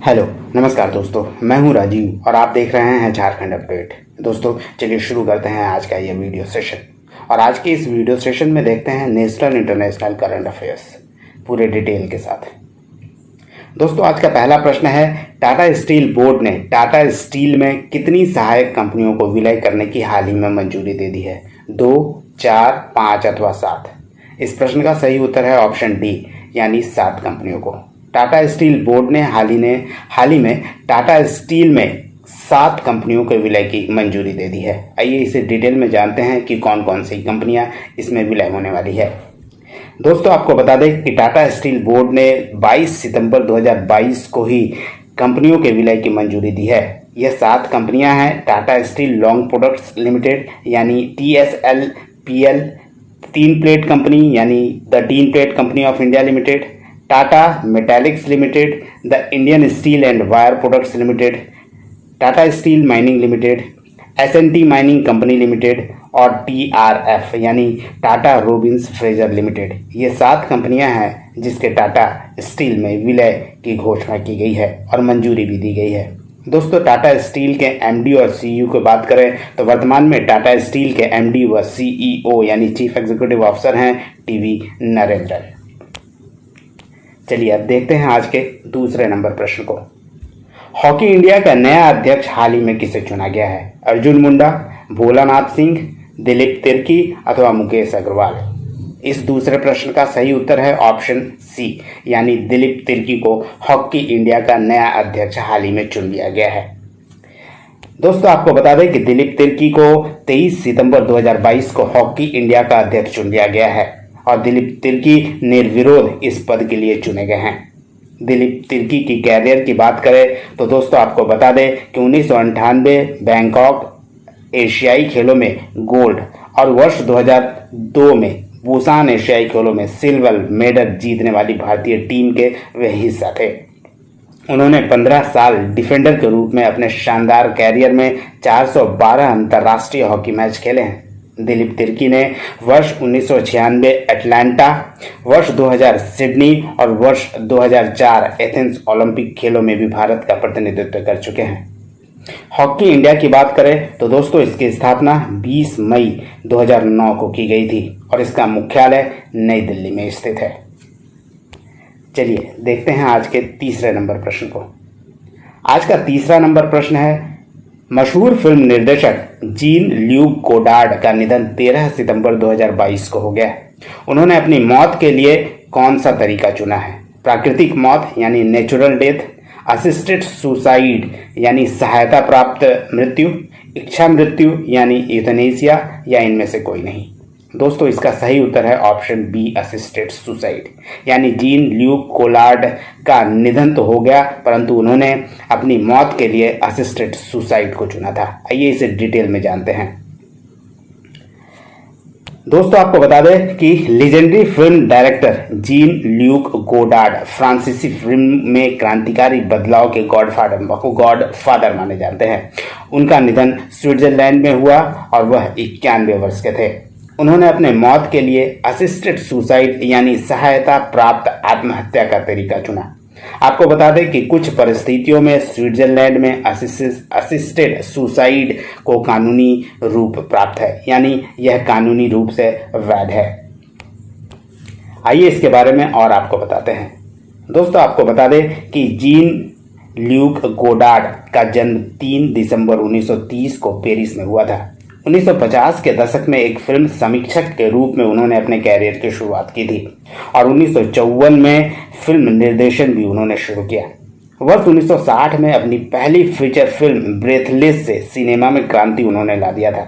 Hello नमस्कार दोस्तों, मैं हूं राजीव और आप देख रहे हैं झारखंड अपडेट। दोस्तों चलिए शुरू करते हैं आज का ये वीडियो सेशन। और आज के इस वीडियो सेशन में देखते हैं नेशनल इंटरनेशनल करंट अफेयर्स पूरे डिटेल के साथ। दोस्तों आज का पहला प्रश्न है, टाटा स्टील बोर्ड ने टाटा स्टील में कितनी सहायक कंपनियों को विलय करने की हाल ही में मंजूरी दे दी है? 2, 4, 5 अथवा 7? इस प्रश्न का सही उत्तर है ऑप्शन डी, यानी 7 कंपनियों को। टाटा स्टील बोर्ड ने हाल ही में टाटा स्टील में 7 कंपनियों के विलय की मंजूरी दे दी है। आइए इसे डिटेल में जानते हैं कि कौन कौन सी कंपनियां इसमें विलय होने वाली है। दोस्तों आपको बता दें कि टाटा स्टील बोर्ड ने 22 सितंबर 2022 को ही कंपनियों के विलय की मंजूरी दी है। यह 7 कंपनियां हैं: Tata steel long products limited यानी TSLPL, टीन प्लेट कंपनी यानी the tin plate company of India limited, Tata Metaliks limited, the Indian steel and wire products limited, Tata steel mining limited, S&T mining company limited और TRF यानी Tata Robbins Fraser limited. ये 7 कंपनियां हैं जिसके Tata steel में विलय की घोषणा की गई है और मंजूरी भी दी गई है। दोस्तों टाटा स्टील के MD और CEO की बात करें तो वर्तमान में टाटा स्टील के MD व CEO यानी चीफ एग्जीक्यूटिव ऑफिसर हैं TV नरेंद्रन। चलिए अब देखते हैं आज के दूसरे नंबर प्रश्न को। हॉकी इंडिया का नया अध्यक्ष हाल ही में किसे चुना गया है? अर्जुन मुंडा, भोलानाथ सिंह, दिलीप तिर्की अथवा मुकेश अग्रवाल? इस दूसरे प्रश्न का सही उत्तर है ऑप्शन सी, यानी दिलीप तिर्की को हॉकी इंडिया का नया अध्यक्ष हाल ही में चुन लिया गया है। दोस्तों आपको बता दें कि दिलीप तिर्की को 23 सितंबर 2022 को हॉकी इंडिया का अध्यक्ष चुन लिया गया है और दिलीप तिर्की निर्विरोध इस पद के लिए चुने गए हैं। दिलीप तिर्की की कैरियर की बात करें तो दोस्तों आपको बता दें कि 1998 बैंकॉक एशियाई खेलों में गोल्ड और वर्ष 2002 में बुसान एशियाई खेलों में सिल्वर मेडल जीतने वाली भारतीय टीम के वे हिस्सा थे। उन्होंने 15 साल डिफेंडर के रूप में अपने शानदार कैरियर में 412 अंतर्राष्ट्रीय हॉकी मैच खेले हैं। दिलीप तिर्की ने वर्ष 1996 अटलांटा, वर्ष 2000 सिडनी और वर्ष 2004 एथेंस ओलंपिक खेलों में भी भारत का प्रतिनिधित्व कर चुके हैं। हॉकी इंडिया की बात करें तो दोस्तों इसकी स्थापना 20 मई 2009 को की गई थी और इसका मुख्यालय नई दिल्ली में स्थित है। चलिए देखते हैं आज के तीसरे नंबर प्रश्न को। आज का तीसरा नंबर प्रश्न है, मशहूर फिल्म निर्देशक जीन ल्यूक गोडार्ड का निधन 13 सितंबर 2022 को हो गया। उन्होंने अपनी मौत के लिए कौन सा तरीका चुना है? प्राकृतिक मौत यानी नेचुरल डेथ, असिस्टेड सुसाइड यानी सहायता प्राप्त मृत्यु, इच्छा मृत्यु यानी यूथनेसिया या इनमें से कोई नहीं? दोस्तों इसका सही उत्तर है ऑप्शन बी, असिस्टेड सुसाइड। यानी जीन ल्यूक गोडार्ड का निधन तो हो गया परंतु उन्होंने अपनी मौत के लिए असिस्टेड सुसाइड को चुना था। आइए इसे डिटेल में जानते हैं। दोस्तों आपको बता दें कि legendary film director gene Luke Goddard फ्रांसीसी फिल्म में क्रांतिकारी बदलाव के गॉडफादर माने जाते हैं। उनका निधन स्विट्जरलैंड में हुआ और वह 91 वर्ष के थे। उन्होंने अपने मौत के लिए असिस्टेड सुसाइड यानी सहायता प्राप्त आत्महत्या का तरीका चुना। आपको बता दें कि कुछ परिस्थितियों में स्विट्जरलैंड में असिस्टेड सुसाइड को कानूनी रूप प्राप्त है, यानी यह कानूनी रूप से वैध है। आइए इसके बारे में और आपको बताते हैं। दोस्तों आपको बता दें कि जीन ल्यूक गोडार्ड का जन्म 3 दिसंबर 1930 को पेरिस में हुआ था। 1950 के दशक में एक फिल्म समीक्षक के रूप में उन्होंने अपने कैरियर की शुरुआत की थी और 1954 में फिल्म निर्देशन भी उन्होंने शुरू किया। वर्ष 1960 में अपनी पहली फीचर फिल्म ब्रेथलेस से सिनेमा में क्रांति उन्होंने ला दिया था।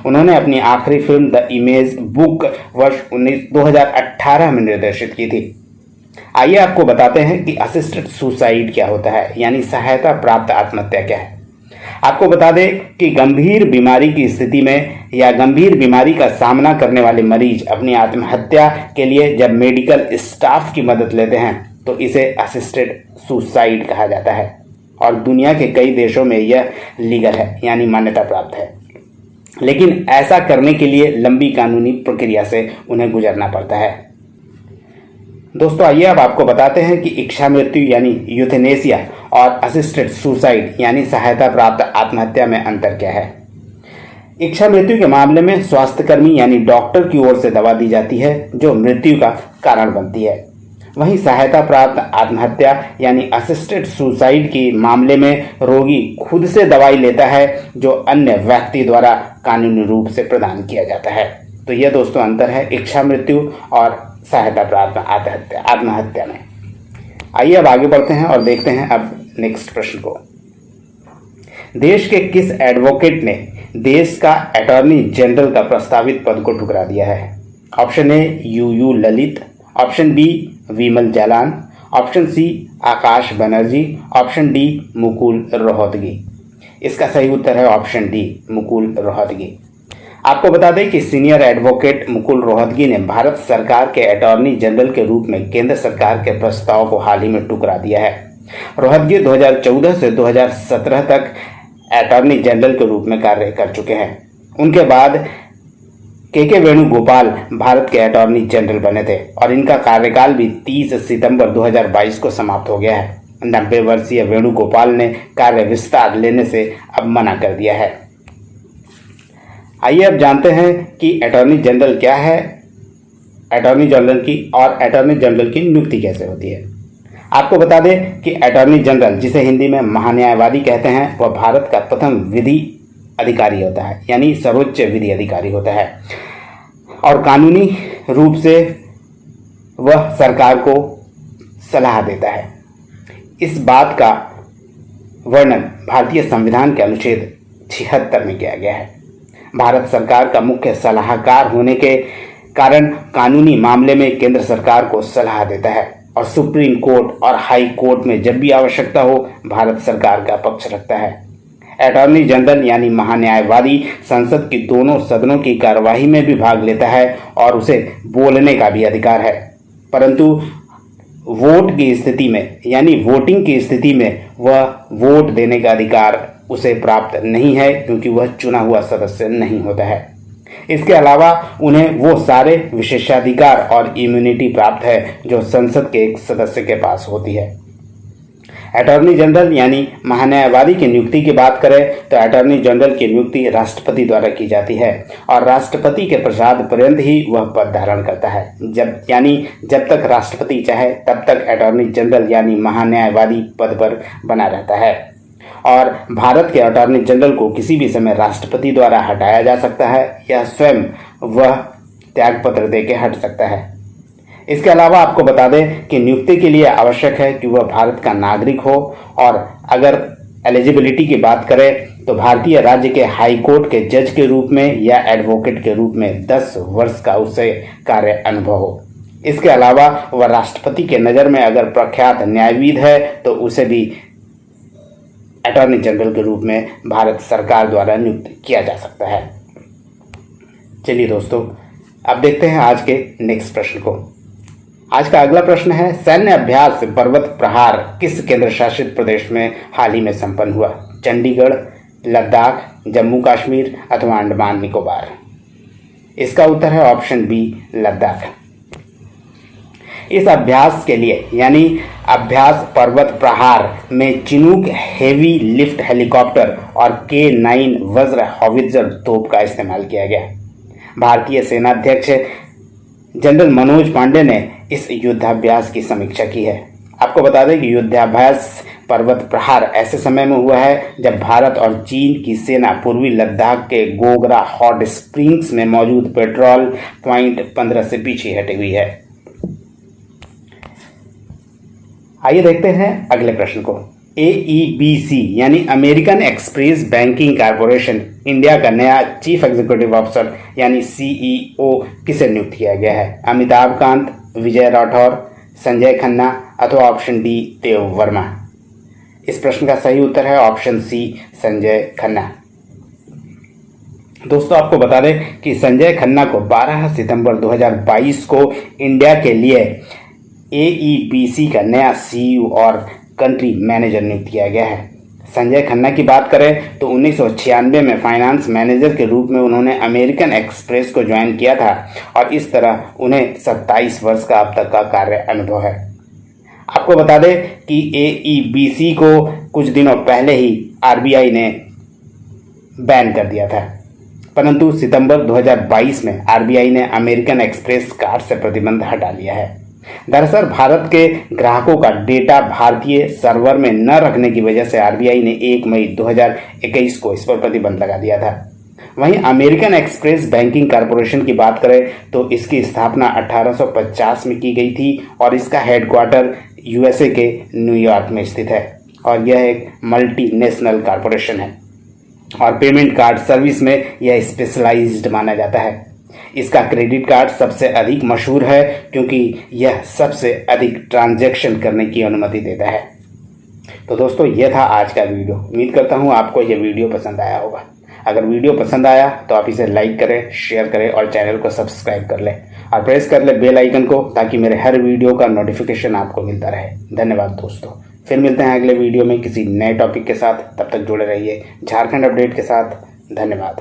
उन्होंने अपनी आखिरी फिल्म द इमेज बुक वर्ष 2018 में निर्देशित की थी। आइए आपको बताते हैं कि असिस्टेड सुसाइड क्या होता है, यानी सहायता प्राप्त आत्महत्या क्या है। आपको बता दें कि गंभीर बीमारी की स्थिति में या गंभीर बीमारी का सामना करने वाले मरीज अपनी आत्महत्या के लिए जब मेडिकल स्टाफ की मदद लेते हैं तो इसे असिस्टेड सुसाइड कहा जाता है और दुनिया के कई देशों में यह लीगल है, यानी मान्यता प्राप्त है। लेकिन ऐसा करने के लिए लंबी कानूनी प्रक्रिया से उन्हें गुजरना पड़ता है। दोस्तों आइए अब आपको बताते हैं कि इच्छा मृत्यु यानी यूथेनेसिया और असिस्टेड सुसाइड यानी सहायता प्राप्त आत्महत्या में अंतर क्या है। इच्छा मृत्यु के मामले में स्वास्थ्यकर्मी यानी डॉक्टर की ओर से दवा दी जाती है जो मृत्यु का कारण बनती है। वहीं सहायता प्राप्त आत्महत्या यानी असिस्टेड सुसाइड के मामले में रोगी खुद से दवाई लेता है जो अन्य व्यक्ति द्वारा कानूनी रूप से प्रदान किया जाता है। तो यह दोस्तों अंतर है इच्छा मृत्यु और सहायता प्राप्त आत्महत्या में। आइए अब आगे बढ़ते हैं और देखते हैं अब नेक्स्ट प्रश्न को। देश के किस एडवोकेट ने देश का अटॉर्नी जनरल का प्रस्तावित पद को ठुकरा दिया है। Option A U Lalit, option B Vimal Jalan, option C Akash Banerjee, option D Mukul Rohatgi. इसका सही उत्तर है ऑप्शन डी मुकुल रोहतगी। आपको बता दें कि सीनियर एडवोकेट मुकुल रोहतगी ने भारत सरकार के अटॉर्नी जनरल के रूप में केंद्र सरकार के प्रस्ताव को हाल ही में ठुकरा दिया है। रोहतगी 2014 से 2017 तक अटॉर्नी जनरल के रूप में कार्य कर चुके हैं। उनके बाद के वेणुगोपाल भारत के अटॉर्नी जनरल बने थे और इनका कार्यकाल भी 30 सितंबर 2022 को समाप्त हो गया है। 90 वर्षीय वेणुगोपाल ने कार्य विस्तार लेने से अब मना कर दिया है। आइए अब जानते हैं कि अटॉर्नी जनरल क्या है, अटॉर्नी जनरल की और अटॉर्नी जनरल की नियुक्ति कैसे होती है। आपको बता दें कि अटॉर्नी जनरल, जिसे हिंदी में महान्यायवादी कहते हैं, वह भारत का प्रथम विधि अधिकारी होता है यानी सर्वोच्च विधि अधिकारी होता है और कानूनी रूप से वह सरकार को सलाह देता है। इस बात का वर्णन भारतीय संविधान के अनुच्छेद 76 में किया गया है। भारत सरकार का मुख्य सलाहकार होने के कारण कानूनी मामले में केंद्र सरकार को सलाह देता है और सुप्रीम कोर्ट और हाई कोर्ट में जब भी आवश्यकता हो भारत सरकार का पक्ष रखता है। अटॉर्नी जनरल यानी महान्यायवादी संसद की दोनों सदनों की कार्यवाही में भी भाग लेता है और उसे बोलने का भी अधिकार है, परंतु वोट की स्थिति में यानी वोटिंग की स्थिति में वह वोट देने का अधिकार उसे प्राप्त नहीं है क्योंकि वह चुना हुआ सदस्य नहीं होता है। इसके अलावा उन्हें वो सारे विशेषाधिकार और इम्यूनिटी प्राप्त है जो संसद के एक सदस्य के पास होती है। अटॉर्नी जनरल यानी महान्यायवादी की नियुक्ति की बात करें तो अटॉर्नी जनरल की नियुक्ति राष्ट्रपति द्वारा की जाती है और राष्ट्रपति के प्रसाद पर्यंत ही वह पद धारण करता है। जब तक राष्ट्रपति चाहे तब तक अटॉर्नी जनरल यानी महान्यायवादी पद पर बना रहता है और भारत के अटॉर्नी जनरल को किसी भी समय राष्ट्रपति द्वारा हटाया जा सकता है या स्वयं वह त्यागपत्र देके हट सकता है। इसके अलावा आपको बता दें कि नियुक्ति के लिए आवश्यक है कि वह भारत का नागरिक हो और अगर एलिजिबिलिटी की बात करें तो भारतीय राज्य के हाई कोर्ट के जज के रूप में या एडवोकेट के रूप में 10 वर्ष का उसे कार्य अनुभव हो। इसके अलावा वह राष्ट्रपति के नज़र में अगर प्रख्यात न्यायविद है तो उसे भी अटॉर्नी जनरल के रूप में भारत सरकार द्वारा नियुक्त किया जा सकता है। चलिए दोस्तों अब देखते हैं आज के नेक्स्ट प्रश्न को। आज का अगला प्रश्न है, सैन्य अभ्यास पर्वत प्रहार किस केंद्र शासित प्रदेश में हाल ही में संपन्न हुआ। चंडीगढ़, लद्दाख, जम्मू कश्मीर अथवा अंडमान निकोबार। इसका उत्तर है ऑप्शन बी लद्दाख। इस अभ्यास के लिए यानी अभ्यास पर्वत प्रहार में चिनूक हेवी लिफ्ट हेलीकॉप्टर और K9 वज्र हॉवित्जर तोप का इस्तेमाल किया गया। भारतीय सेनाध्यक्ष जनरल मनोज पांडे ने इस युद्धाभ्यास की समीक्षा की है। आपको बता दें कि युद्धाभ्यास पर्वत प्रहार ऐसे समय में हुआ है जब भारत और चीन की सेना पूर्वी लद्दाख के गोगरा हॉट स्प्रिंग्स में मौजूद पेट्रोल पॉइंट 15 से पीछे हटी हुई है। आइए देखते हैं अगले प्रश्न को। AEBC यानी American express banking corporation India का नया चीफ एग्जीक्यूटिव ऑफिसर यानी CEO किसे नियुक्त किया गया है। अमिताभ कांत, विजय राठौर, संजय खन्ना अथवा ऑप्शन डी देव वर्मा। इस प्रश्न का सही उत्तर है ऑप्शन सी संजय खन्ना। दोस्तों आपको बता दें कि संजय खन्ना को 12 सितंबर 2022 को इंडिया के लिए AEBC का नया CEO और कंट्री मैनेजर नियुक्त किया गया है। संजय खन्ना की बात करें तो 1996 में फाइनेंस मैनेजर के रूप में उन्होंने अमेरिकन एक्सप्रेस को ज्वाइन किया था और इस तरह उन्हें 27 वर्ष का अब तक का कार्य अनुभव है। आपको बता दें कि AEBC को कुछ दिनों पहले ही RBI ने बैन कर दिया था, परंतु सितंबर 2022 में RBI ने अमेरिकन एक्सप्रेस कार्ड से प्रतिबंध हटा लिया है। दरअसल भारत के ग्राहकों का डेटा भारतीय सर्वर में न रखने की वजह से RBI ने 1 मई 2021 को इस पर प्रतिबंध लगा दिया था। वहीं अमेरिकन एक्सप्रेस बैंकिंग कॉरपोरेशन की बात करें तो इसकी स्थापना 1850 में की गई थी और इसका हेडक्वार्टर USA के न्यूयॉर्क में स्थित है और यह एक मल्टीनेशनल कॉरपोरेशन है और पेमेंट कार्ड सर्विस में यह स्पेशलाइज्ड माना जाता है। इसका क्रेडिट कार्ड सबसे अधिक मशहूर है क्योंकि यह सबसे अधिक ट्रांजैक्शन करने की अनुमति देता है। तो दोस्तों, यह था आज का वीडियो। उम्मीद करता हूँ आपको यह वीडियो पसंद आया होगा। अगर वीडियो पसंद आया तो आप इसे लाइक करें, शेयर करें और चैनल को सब्सक्राइब कर लें और प्रेस कर लें बेल आइकन को ताकि मेरे हर वीडियो का नोटिफिकेशन आपको मिलता रहे। धन्यवाद दोस्तों। फिर मिलते हैं अगले वीडियो में किसी नए टॉपिक के साथ। तब तक जुड़े रहिए झारखंड अपडेट के साथ। धन्यवाद।